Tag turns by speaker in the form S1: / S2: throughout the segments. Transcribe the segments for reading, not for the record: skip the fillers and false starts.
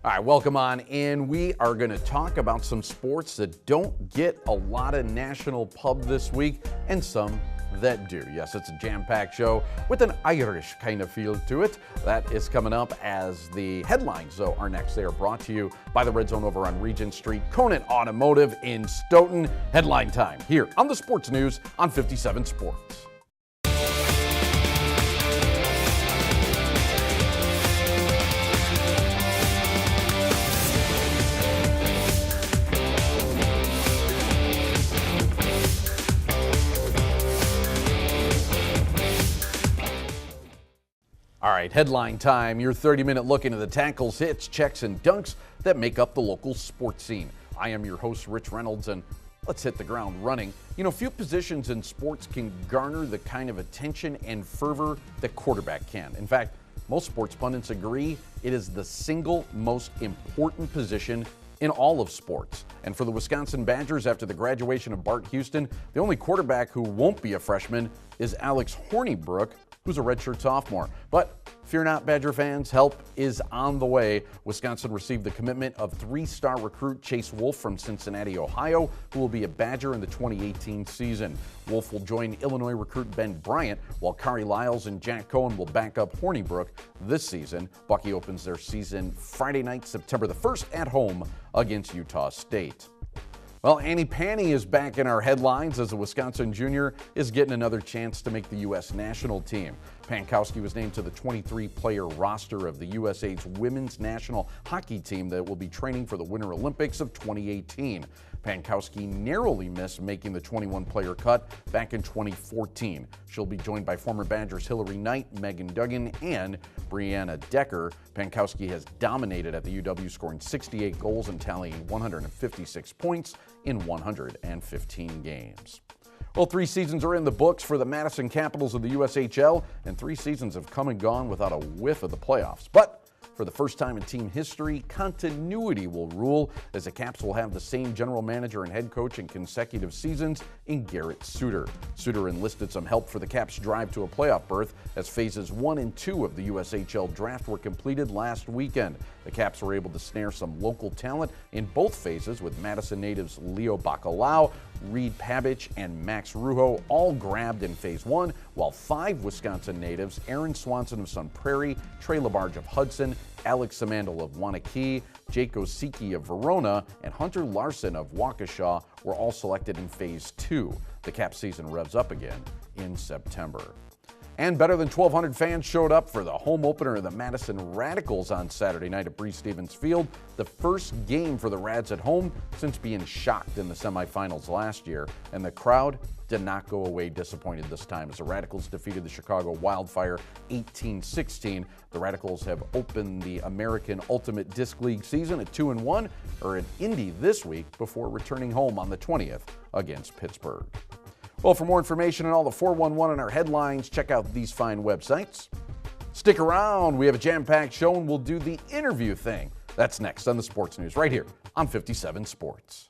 S1: All right, welcome on in. We are going to talk about some sports that don't get a lot of national pub this week and some that do. Yes, it's a jam-packed show with an Irish kind of feel to it. That is coming up as the headlines, though, are next. They are brought to you by the Red Zone over on Regent Street, Conant Automotive in Stoughton. Headline time here on the Sports News on 57 Sports. All right, headline time, your 30-minute look into the tackles, hits, checks, and dunks that make up the local sports scene. I am your host, Rich Reynolds, and let's hit the ground running. You know, few positions in sports can garner the kind of attention and fervor that quarterback can. In fact, most sports pundits agree it is the single most important position in all of sports. And for the Wisconsin Badgers, after the graduation of Bart Houston, the only quarterback who won't be a freshman is Alex Hornibrook, who's a redshirt sophomore. But fear not, Badger fans, help is on the way. Wisconsin received the commitment of three-star recruit Chase Wolf from Cincinnati, Ohio, who will be a Badger in the 2018 season. Wolf will join Illinois recruit Ben Bryant, while Kari Lyles and Jack Cohen will back up Hornibrook this season. Bucky opens their season Friday night, September the 1st at home against Utah State. Well, Annie Panny is back in our headlines as a Wisconsin junior is getting another chance to make the U.S. national team. Pankowski was named to the 23-player roster of the USA's women's national hockey team that will be training for the Winter Olympics of 2018. Pankowski narrowly missed making the 21-player cut back in 2014. She'll be joined by former Badgers Hillary Knight, Megan Duggan, and Brianna Decker. Pankowski has dominated at the UW, scoring 68 goals and tallying 156 points in 115 games. Well, 3 seasons are in the books for the Madison Capitals of the USHL, and 3 seasons have come and gone without a whiff of the playoffs. But for the first time in team history, continuity will rule, as the Caps will have the same general manager and head coach in consecutive seasons in Garrett Suter. Suter enlisted some help for the Caps' drive to a playoff berth as phases 1 and 2 of the USHL draft were completed last weekend. The Caps were able to snare some local talent in both phases, with Madison natives Leo Bacalao, Reed Pabich, and Max Rujo all grabbed in phase 1, while 5 Wisconsin natives, Aaron Swanson of Sun Prairie, Trey Labarge of Hudson, Alex Samandel of Wanakee, Jake Osiki of Verona, and Hunter Larson of Waukesha were all selected in phase 2. The Caps season revs up again in September. And better than 1,200 fans showed up for the home opener of the Madison Radicals on Saturday night at Breese Stevens Field, the first game for the Rads at home since being shocked in the semifinals last year. And the crowd did not go away disappointed this time as the Radicals defeated the Chicago Wildfire 18-16. The Radicals have opened the American Ultimate Disc League season at 2-1, or at Indy this week, before returning home on the 20th against Pittsburgh. Well, for more information on all the 411 in our headlines, check out these fine websites. Stick around. We have a jam-packed show, and we'll do the interview thing. That's next on the Sports News right here on 57 Sports.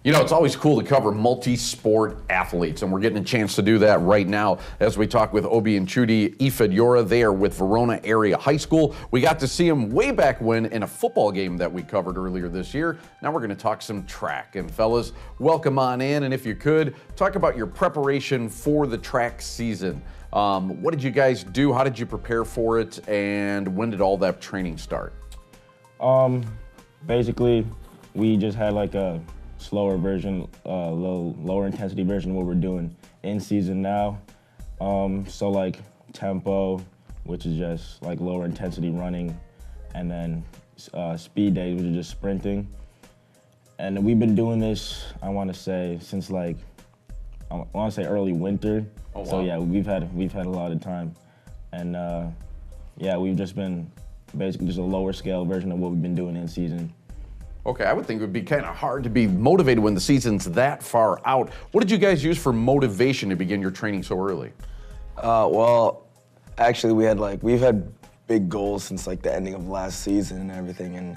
S1: You know, it's always cool to cover multi-sport athletes, and we're getting a chance to do that right now as we talk with Obi and Chudi Ifediora. They are with Verona Area High School. We got to see them way back when in a football game that we covered earlier this year. Now we're going to talk some track. And fellas, welcome on in, and if you could, talk about your preparation for the track season. What did you guys do? How did you prepare for it? And when did all that training start?
S2: Basically, we just had like a slower version, lower intensity version of what we're doing in season now. So like tempo, which is just like lower intensity running, and then speed days, which is just sprinting. And we've been doing this, I want to say, since like, I want to say early winter. Oh, wow. So yeah, we've had a lot of time. And yeah, we've just been basically just a lower scale version of what we've been doing in season.
S1: Okay, I would think it would be kind of hard to be motivated when the season's that far out. What did you guys use for motivation to begin your training so early?
S3: Well, actually we've had big goals since like the ending of last season and everything, and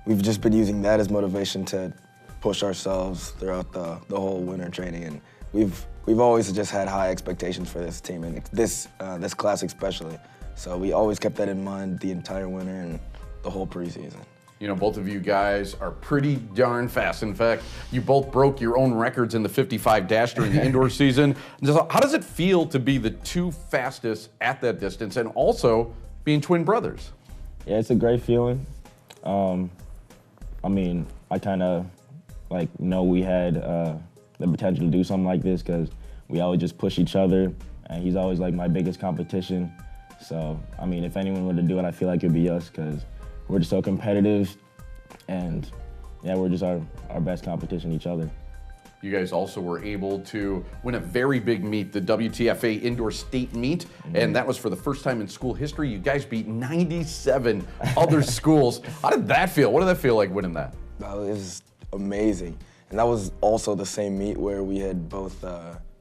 S3: we've just been using that as motivation to push ourselves throughout the whole winter training. And we've always just had high expectations for this team, and this class especially. So we always kept that in mind the entire winter and the whole preseason.
S1: You know, both of you guys are pretty darn fast. In fact, you both broke your own records in the 55 dash during the indoor season. How does it feel to be the two fastest at that distance and also being twin brothers?
S2: Yeah, it's a great feeling. I mean, I kind of know we had the potential to do something like this because we always just push each other, and he's always like my biggest competition. So, I mean, if anyone were to do it, I feel like it'd be us because we're just so competitive, and yeah, we're just our best competition, each other.
S1: You guys also were able to win a very big meet, the WTFA Indoor State Meet, and that was for the first time in school history. You guys beat 97 other schools. How did that feel? What did that feel like winning that?
S3: It was amazing. And that was also the same meet where we had both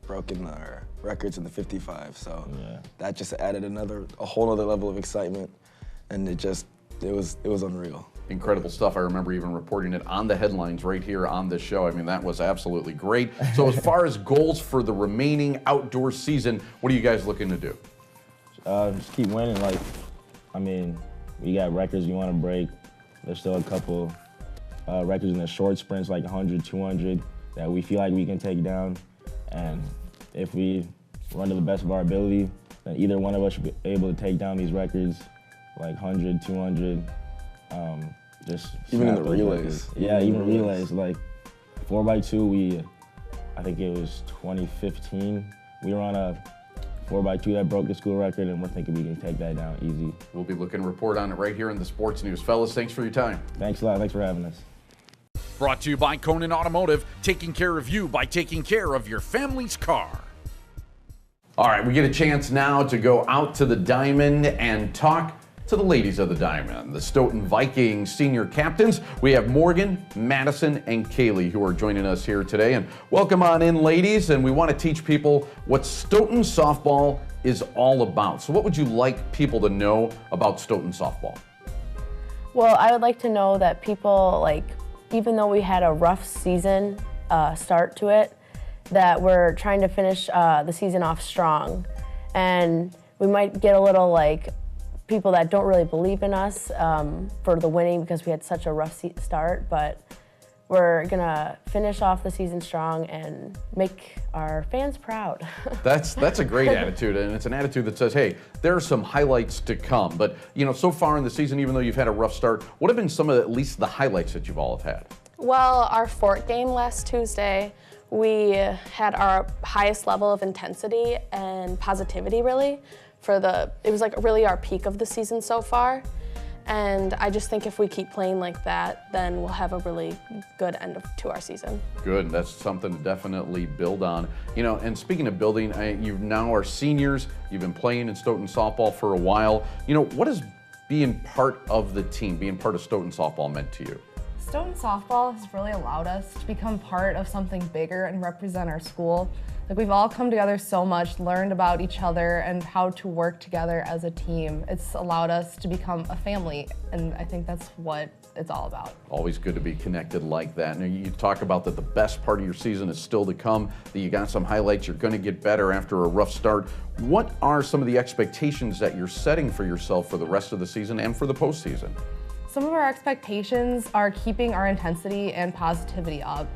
S3: broken our records in the 55. So that just added a whole other level of excitement, and it was unreal.
S1: Incredible stuff. I remember even reporting it on the headlines right here on this show. I mean, that was absolutely great. So as far as goals for the remaining outdoor season, what are you guys looking to do?
S2: Just keep winning. I mean, we got records we want to break. There's still a couple records in the short sprints, like 100, 200, that we feel like we can take down. And if we run to the best of our ability, then either one of us should be able to take down these records, like 100, 200, just
S3: even in the relays.
S2: Yeah, even relays. Like 4x2, I think it was 2015, we were on a 4x2 that broke the school record, and we're thinking we can take that down easy.
S1: We'll be looking to report on it right here in the Sports News. Fellas, thanks for your time.
S2: Thanks a lot. Thanks for having us.
S1: Brought to you by Conan Automotive, taking care of you by taking care of your family's car. All right, we get a chance now to go out to the Diamond and talk to the ladies of the Diamond, the Stoughton Vikings senior captains. We have Morgan, Madison, and Kaylee who are joining us here today. And welcome on in, ladies. And we want to teach people what Stoughton softball is all about. So what would you like people to know about Stoughton softball?
S4: Well, I would like to know that people, even though we had a rough season start to it, that we're trying to finish the season off strong. And we might get a little people that don't really believe in us for the winning because we had such a rough start, but we're gonna finish off the season strong and make our fans proud.
S1: That's a great attitude, and it's an attitude that says, hey, there are some highlights to come. But so far in the season, even though you've had a rough start, what have been some of at least the highlights that you've all have had?
S5: Well, our fort game last Tuesday, we had our highest level of intensity and positivity, really. It was really our peak of the season so far. And I just think if we keep playing like that, then we'll have a really good end to our season. Good,
S1: that's something to definitely build on. And speaking of building, you now are seniors, you've been playing in Stoughton softball for a while. What has being part of the team, being part of Stoughton softball meant to you?
S6: Stoughton softball has really allowed us to become part of something bigger and represent our school. We've all come together so much, learned about each other and how to work together as a team. It's allowed us to become a family, and I think that's what it's all about.
S1: Always good to be connected like that. Now, you talk about that the best part of your season is still to come, that you got some highlights, you're going to get better after a rough start. What are some of the expectations that you're setting for yourself for the rest of the season and for the postseason?
S6: Some of our expectations are keeping our intensity and positivity up.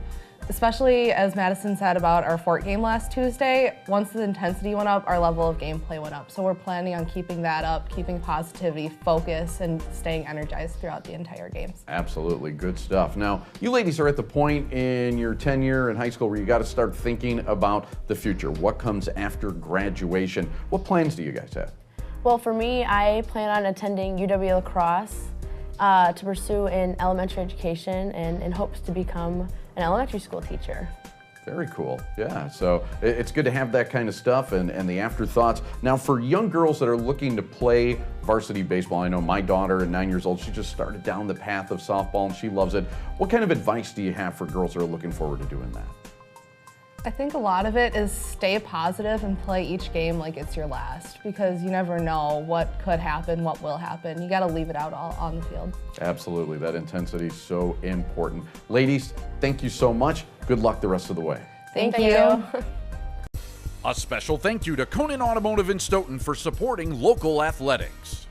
S6: Especially as Madison said about our fort game last Tuesday, once the intensity went up, our level of gameplay went up. So we're planning on keeping that up, keeping positivity, focus, and staying energized throughout the entire games.
S1: Absolutely, good stuff. Now, you ladies are at the point in your tenure in high school where you got to start thinking about the future. What comes after graduation? What plans do you guys have?
S4: Well, for me, I plan on attending UW La Crosse to pursue an elementary education and in hopes to become an elementary school teacher.
S1: Very cool, yeah. So it's good to have that kind of stuff and the afterthoughts. Now for young girls that are looking to play varsity baseball, I know my daughter at 9 years old, she just started down the path of softball and she loves it. What kind of advice do you have for girls that are looking forward to doing that?
S6: I think a lot of it is stay positive and play each game like it's your last, because you never know what could happen, what will happen. You got to leave it out all on the field.
S1: Absolutely, that intensity is so important. Ladies, thank you so much. Good luck the rest of the way.
S4: Thank you.
S1: A special thank you to Conan Automotive in Stoughton for supporting local athletics.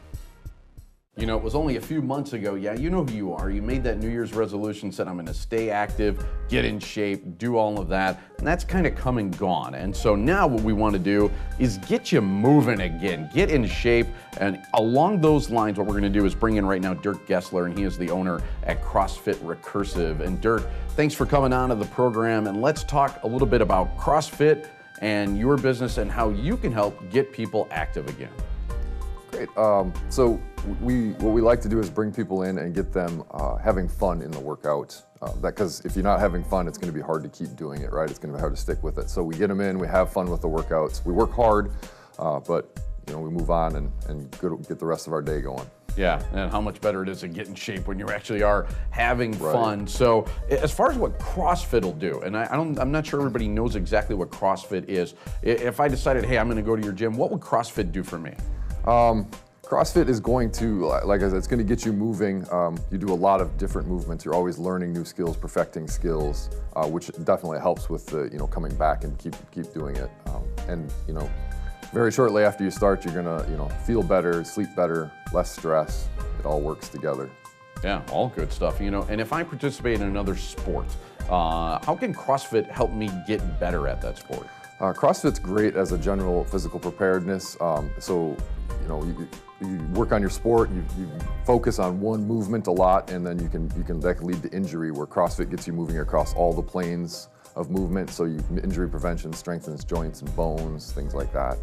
S1: You know, it was only a few months ago, yeah, you know who you are. You made that New Year's resolution, said I'm gonna stay active, get in shape, do all of that, and that's kind of come and gone. And so now what we wanna do is get you moving again, get in shape, and along those lines, what we're gonna do is bring in right now Dirk Gessler, and he is the owner at CrossFit Recursive. And Dirk, thanks for coming on to the program, and let's talk a little bit about CrossFit and your business and how you can help get people active again.
S7: Great. So what we like to do is bring people in and get them having fun in the workout. Because if you're not having fun, it's going to be hard to keep doing it, right? It's going to be hard to stick with it. So we get them in, we have fun with the workouts. We work hard, but we move on and get the rest of our day going.
S1: Yeah, and how much better it is to get in shape when you actually are having fun. So as far as what CrossFit will do, and I'm not sure everybody knows exactly what CrossFit is. If I decided, hey, I'm going to go to your gym, what would CrossFit do for me?
S7: CrossFit is going to, like I said, it's going to get you moving. You do a lot of different movements. You're always learning new skills, perfecting skills, which definitely helps with the, coming back and keep doing it. And very shortly after you start, you're gonna, feel better, sleep better, less stress. It all works together.
S1: Yeah, all good stuff. And if I participate in another sport, how can CrossFit help me get better at that sport?
S7: CrossFit's great as a general physical preparedness. So, you work on your sport, you focus on one movement a lot, and then that can lead to injury, where CrossFit gets you moving across all the planes of movement. So injury prevention strengthens joints and bones, things like that.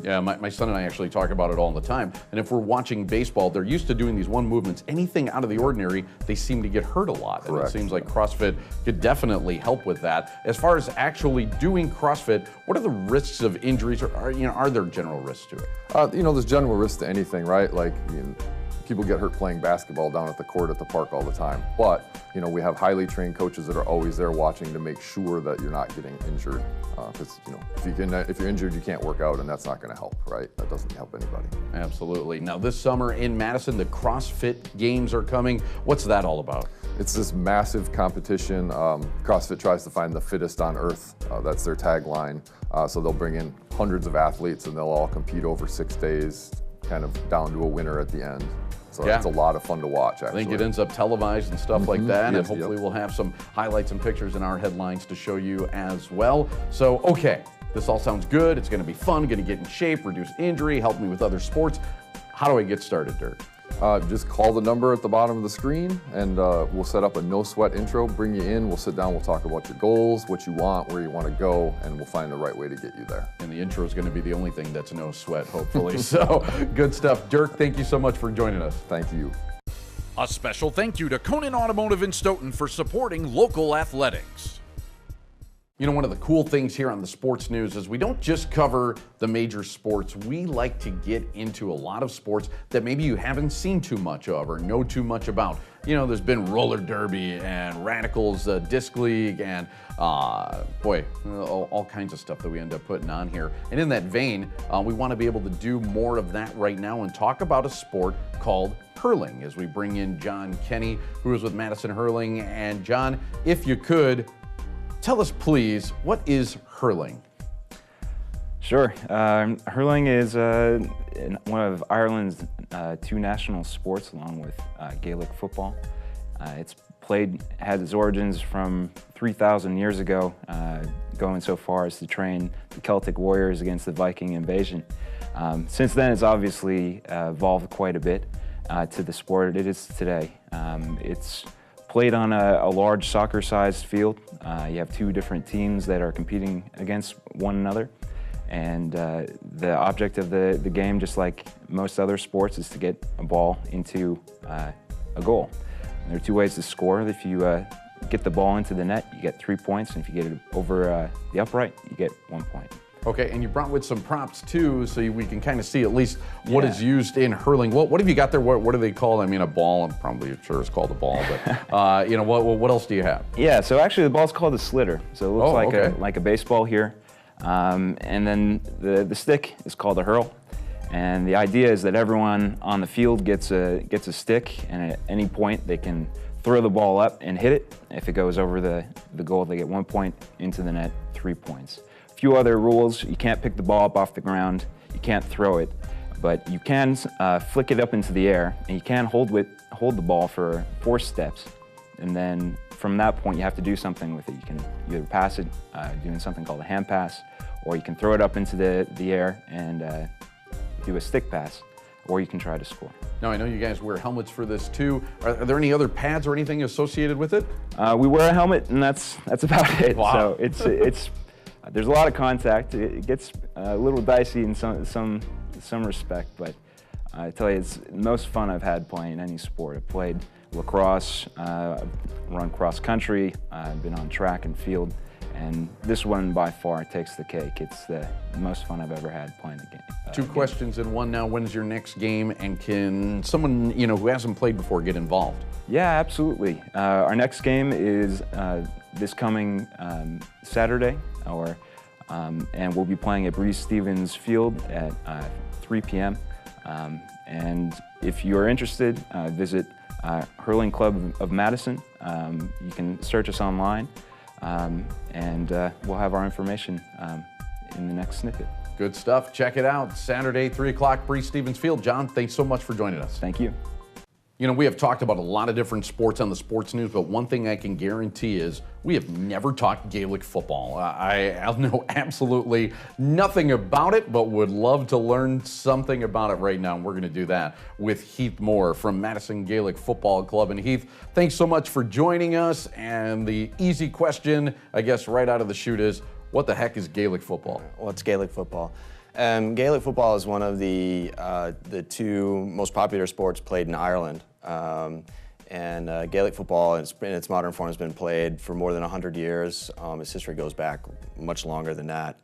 S1: Yeah, my son and I actually talk about it all the time. And if we're watching baseball, they're used to doing these one movements. Anything out of the ordinary, they seem to get hurt a lot.
S7: Correct.
S1: And it seems like CrossFit could definitely help with that. As far as actually doing CrossFit, what are the risks of injuries, or are there general risks to it?
S7: There's general risks to anything, right? Like, people get hurt playing basketball down at the court at the park all the time. But, we have highly trained coaches that are always there watching to make sure that you're not getting injured. Because, if you're injured, you can't work out, and that's not going to help, right? That doesn't help anybody.
S1: Absolutely. Now, this summer in Madison, the CrossFit Games are coming. What's that all about?
S7: It's this massive competition. CrossFit tries to find the fittest on earth. That's their tagline. So they'll bring in hundreds of athletes, and they'll all compete over 6 days, kind of down to a winner at the end. So it's a lot of fun to watch, actually.
S1: I think it ends up televised and stuff like that,
S7: Yes,
S1: and hopefully we'll have some highlights and pictures in our headlines to show you as well. So, okay, this all sounds good. It's going to be fun, going to get in shape, reduce injury, help me with other sports. How do I get started, Dirk?
S7: Just call the number at the bottom of the screen, and we'll set up a no-sweat intro, bring you in, we'll sit down, we'll talk about your goals, what you want, where you want to go, and we'll find the right way to get you there.
S1: And the intro is going to be the only thing that's no sweat, hopefully. So, good stuff. Dirk, thank you so much for joining us.
S7: Thank you.
S1: A special thank you to Conan Automotive in Stoughton for supporting local athletics. One of the cool things here on the Sports News is we don't just cover the major sports. We like to get into a lot of sports that maybe you haven't seen too much of or know too much about. There's been roller derby and Radicals Disc League and, all kinds of stuff that we end up putting on here. And in that vein, we want to be able to do more of that right now and talk about a sport called hurling, as we bring in John Kenny, who is with Madison Hurling. And John, if you could, tell us, please, what is hurling?
S8: Sure. Hurling is one of Ireland's 2 national sports, along with Gaelic football. It's had its origins from 3,000 years ago, going so far as to train the Celtic warriors against the Viking invasion. Since then, it's obviously evolved quite a bit to the sport it is today. It's played on a large soccer-sized field. You have 2 different teams that are competing against one another. And the object of the game, just like most other sports, is to get a ball into a goal. And there are 2 ways to score. If you get the ball into the net, you get 3 points. And if you get it over the upright, you get 1 point.
S1: Okay, and you brought with some props too, so we can kind of see at least what is used in hurling. What have you got there? What do they call? I mean, a ball. I'm probably sure it's called a ball, but what else do you have?
S8: Yeah, so actually the ball's called a slitter. So it looks like a baseball here, and then the stick is called a hurl. And the idea is that everyone on the field gets a stick, and at any point they can throw the ball up and hit it. If it goes over the goal, they get 1 point. Into the net, 3 points. few other rules. You can't pick the ball up off the ground. You can't throw it, but you can flick it up into the air, and you can hold the ball for 4 steps. And then from that point, you have to do something with it. You can either pass it, doing something called a hand pass, or you can throw it up into the air and do a stick pass, or you can try to score.
S1: Now, I know you guys wear helmets for this too. Are there any other pads or anything associated with it?
S8: We wear a helmet, and that's about it.
S1: Wow.
S8: So it's there's a lot of contact. It gets a little dicey in some respect, but I tell you, it's the most fun I've had playing any sport. I've played lacrosse, I've run cross country, I've been on track and field, and this one by far takes the cake. It's the most fun I've ever had playing a game.
S1: 2 questions in one now. When's your next game, and can someone who hasn't played before get involved?
S8: Yeah, absolutely. Our next game is this coming Saturday, and we'll be playing at Breeze Stevens Field at 3 p.m. And if you're interested, visit Hurling Club of Madison. You can search us online, and we'll have our information in the next snippet.
S1: Good stuff. Check it out. Saturday, 3 o'clock, Breeze Stevens Field. John, thanks so much for joining us.
S8: Thank you.
S1: We have talked about a lot of different sports on the sports news, but one thing I can guarantee is we have never talked Gaelic football. I know absolutely nothing about it, but would love to learn something about it right now, and we're going to do that with Heath Moore from Madison Gaelic Football Club. And Heath, thanks so much for joining us, and the easy question, I guess, right out of the chute is, what the heck is Gaelic football?
S9: What's Gaelic football? Gaelic football is one of the 2 most popular sports played in Ireland. Gaelic football in its modern form has been played for more than 100 years. Its history goes back much longer than that.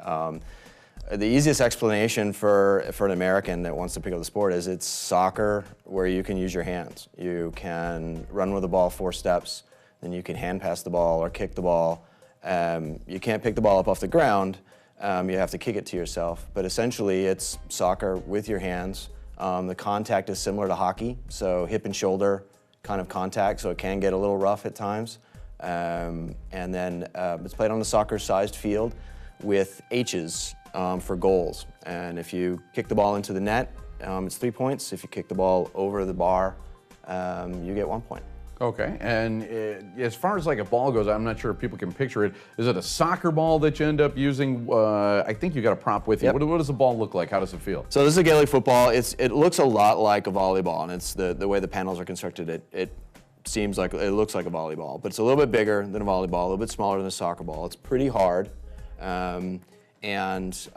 S9: The easiest explanation for an American that wants to pick up the sport is it's soccer where you can use your hands. You can run with the ball 4 steps, then you can hand pass the ball or kick the ball. You can't pick the ball up off the ground. You have to kick it to yourself. But essentially, it's soccer with your hands. The contact is similar to hockey, so hip and shoulder kind of contact, so it can get a little rough at times. And then it's played on a soccer-sized field with H's for goals. And if you kick the ball into the net, it's 3 points. If you kick the ball over the bar, you get 1 point.
S1: Okay, and as far as like a ball goes, I'm not sure if people can picture it. Is it a soccer ball that you end up using? I think you got a prop with you.
S9: Yep.
S1: What does the ball look like? How does it feel?
S9: So this is a Gaelic football. It looks a lot like a volleyball, and it's the way the panels are constructed. It looks like a volleyball, but it's a little bit bigger than a volleyball, a little bit smaller than a soccer ball. It's pretty hard, that's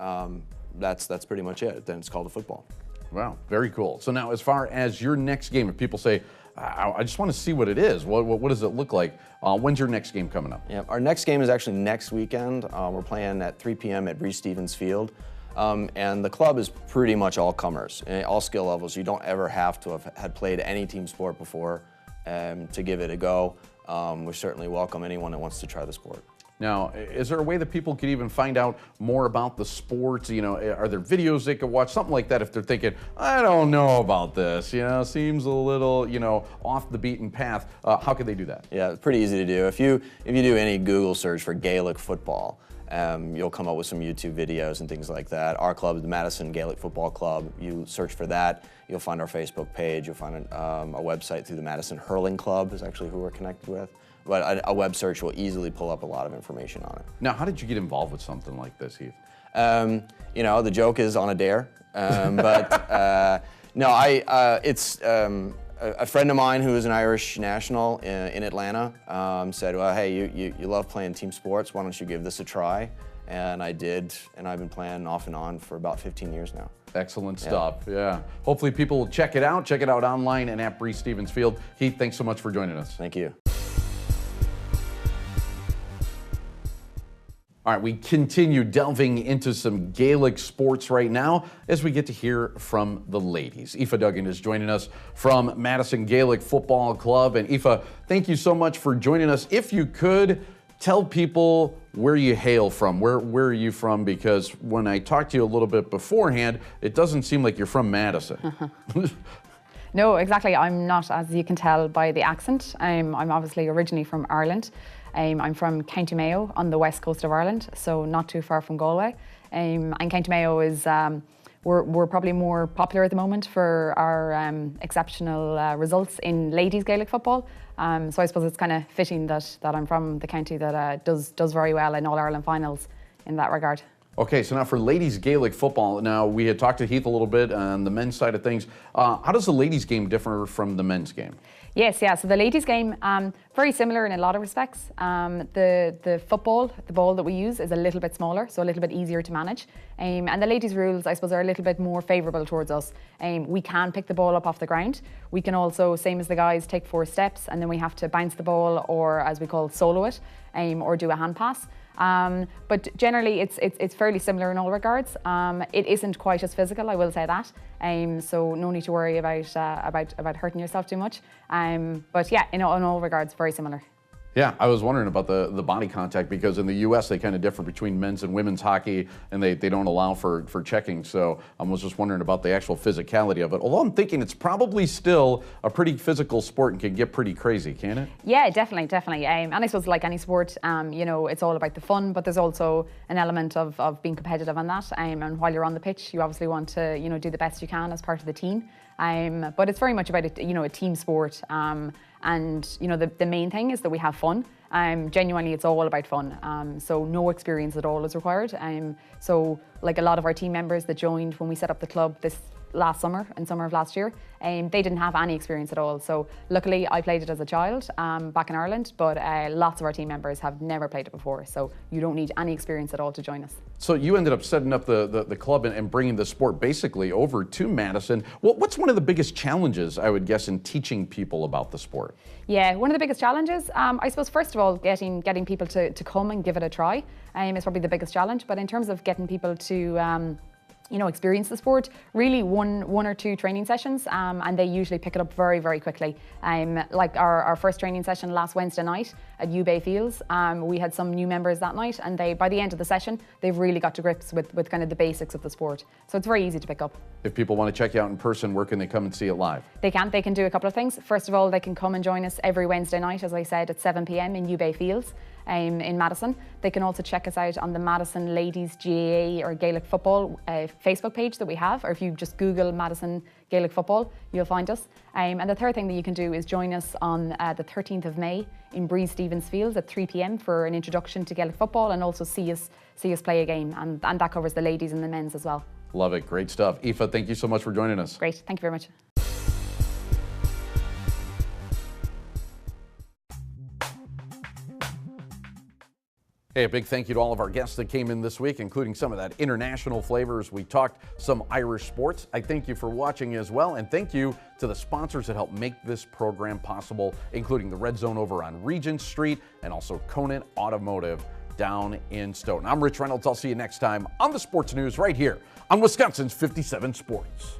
S9: pretty much it. Then it's called a football.
S1: Wow, very cool. So now, as far as your next game, if people say, I just want to see what it is, what does it look like? When's your next game coming up?
S9: Yeah, our next game is actually next weekend. We're playing at 3 p.m. at Breeze Stevens Field. And the club is pretty much all comers, all skill levels. You don't ever have to have had played any team sport before to give it a go. We certainly welcome anyone that wants to try the sport.
S1: Now, is there a way that people could even find out more about the sports? Are there videos they could watch, something like that, if they're thinking, I don't know about this, seems a little, off the beaten path. How could they do that?
S9: Yeah, it's pretty easy to do. If you do any Google search for Gaelic football, you'll come up with some YouTube videos and things like that. Our club, the Madison Gaelic Football Club, you search for that, you'll find our Facebook page, you'll find a website through the Madison Hurling Club is actually who we're connected with. But a web search will easily pull up a lot of information on it.
S1: Now, how did you get involved with something like this, Heath?
S9: The joke is on a dare, it's a friend of mine who is an Irish national in Atlanta said, well, hey, you love playing team sports, why don't you give this a try? And I did, and I've been playing off and on for about 15 years now.
S1: Excellent stuff, yeah. Hopefully people will check it out online and at Breeze Stevens Field. Heath, thanks so much for joining us.
S9: Thank you.
S1: All right, we continue delving into some Gaelic sports right now as we get to hear from the ladies. Aoife Duggan is joining us from Madison Gaelic Football Club. And Aoife, thank you so much for joining us. If you could, tell people where you hail from. Where are you from? Because when I talked to you a little bit beforehand, it doesn't seem like you're from Madison.
S10: No, exactly. I'm not, as you can tell by the accent. I'm obviously originally from Ireland. I'm from County Mayo on the west coast of Ireland, so not too far from Galway. And County Mayo is, we're probably more popular at the moment for our exceptional results in ladies Gaelic football. So I suppose it's kind of fitting that I'm from the county that does very well in All-Ireland finals in that regard.
S1: Okay, so now for ladies Gaelic football, now we had talked to Heath a little bit on the men's side of things. How does the ladies game differ from the men's game?
S10: Yes, yeah, so the ladies game, very similar in a lot of respects. The football, the ball that we use is a little bit smaller, so a little bit easier to manage. And the ladies rules, I suppose, are a little bit more favourable towards us. We can pick the ball up off the ground. We can also, same as the guys, take 4 steps, and then we have to bounce the ball, or as we call solo it, or do a hand pass. But generally, it's fairly similar in all regards. It isn't quite as physical, I will say that. So no need to worry about hurting yourself too much. But yeah, in all regards, very similar.
S1: Yeah, I was wondering about the body contact, because in the U.S. they kind of differ between men's and women's hockey, and they don't allow for checking. So I was just wondering about the actual physicality of it. Although I'm thinking it's probably still a pretty physical sport and can get pretty crazy, can it?
S10: Yeah, definitely. And I suppose like any sport, it's all about the fun, but there's also an element of being competitive on that. And while you're on the pitch, you obviously want to do the best you can as part of the team. But it's very much about a team sport. And the main thing is that we have fun. Genuinely, it's all about fun. So no experience at all is required. So like a lot of our team members that joined when we set up the club this last summer and summer of last year, they didn't have any experience at all. So luckily I played it as a child back in Ireland, but lots of our team members have never played it before. So you don't need any experience at all to join us.
S1: So you ended up setting up the club and bringing the sport basically over to Madison. What's one of the biggest challenges, I would guess, in teaching people about the sport?
S10: Yeah, one of the biggest challenges, I suppose, first of all, getting people to come and give it a try is probably the biggest challenge. But in terms of getting people to experience the sport, really one or 2 training sessions, and they usually pick it up very, very quickly. Like our first training session last Wednesday night at U-Bay Fields, we had some new members that night, and by the end of the session, they've really got to grips with kind of the basics of the sport. So it's very easy to pick up. If people want to check you out in person, where can they come and see it live? They can do a couple of things. First of all, they can come and join us every Wednesday night, as I said, at 7 p.m. in U-Bay Fields. In Madison. They can also check us out on the Madison Ladies GAA or Gaelic Football Facebook page that we have, or if you just Google Madison Gaelic Football, you'll find us. And the third thing that you can do is join us on the 13th of May in Breeze Stevens Fields at 3 p.m. for an introduction to Gaelic football, and also see us play a game, and that covers the ladies and the men's as well. Love it, great stuff. Aoife, thank you so much for joining us. Great, thank you very much.
S1: Hey, a big thank you to all of our guests that came in this week, including some of that international flavors. We talked some Irish sports. I thank you for watching as well, and thank you to the sponsors that helped make this program possible, including the Red Zone over on Regent Street and also Conant Automotive down in Stoughton. I'm Rich Reynolds. I'll see you next time on the Sports News right here on Wisconsin's 57 Sports.